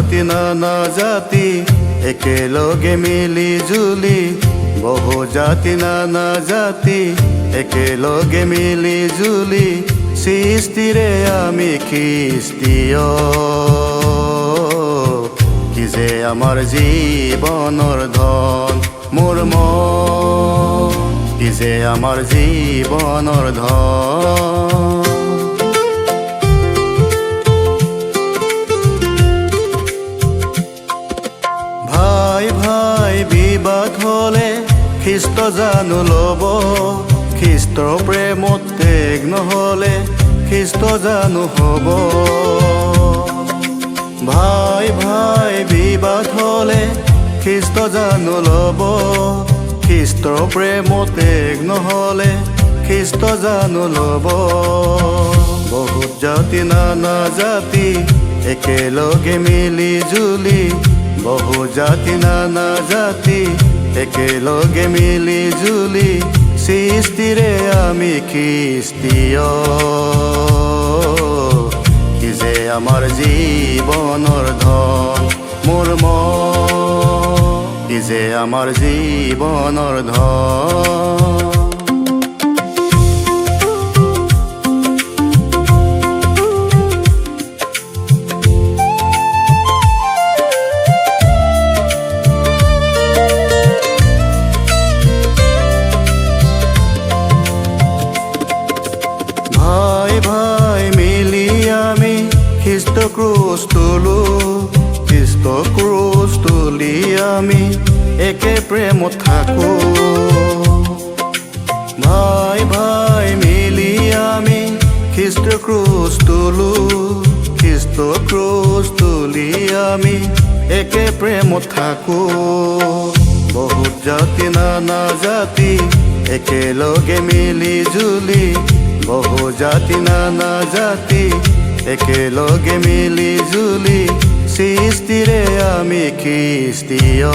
জাতি নানা জাতি একেলগে মিলি জুলি, বহু জাতি নানা জাতি একেলগে মিলি জুলি, সৃষ্টিৰে আমি খ্ৰীষ্টীয়। কি যে আমাৰ জীৱনৰ ধন মোৰ মন, কি যে আমাৰ জীৱনৰ ধন। ভাই ভাই বিবাদ হলে খ্ৰীষ্ট জানো ল'ব, খ্ৰীষ্টৰ প্ৰেমত ত্যাগ নহলে খ্ৰীষ্ট জানো হ'ব। ভাই ভাই বিবাদ হলে খ্ৰীষ্ট জানো ল'ব, খ্ৰীষ্টৰ প্ৰেমত ত্যাগ নহলে খ্ৰীষ্ট জানো ল'ব। বহুত জাতি নানা জাতি একেলগে মিলি জুলি, বহু জাতি নানা জাতি একেলগে মিলি জুলি, সৃষ্টিৰে আমি খ্ৰীষ্টীয়। কি যে আমাৰ জীৱনৰ ধন মোৰ মন, কি যে আমাৰ জীৱনৰ ধন। ভাই ভাই মিলি আমি খ্ৰীষ্ট ক্ৰুচ তুলো, খ্ৰীষ্ট ক্ৰুচ তুলি আমি একে প্ৰেমত থাকো। ভাই ভাই মিলি আমি খ্ৰীষ্ট ক্ৰুচ তুলো, খ্ৰীষ্ট ক্ৰুচ তুলি আমি একে প্ৰেমত থাকো। বহুত জাতি নানা জাতি একেলগে মিলি জুলি, বহু জাতি নানা জাতি একেলগে মিলি জুলি, সৃষ্টিৰে আমি খ্ৰীষ্টীয়।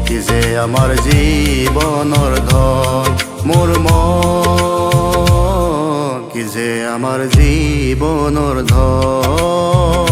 কি যে আমাৰ জীৱনৰ ধন মোৰ মন, কি যে আমাৰ জীৱনৰ ধন।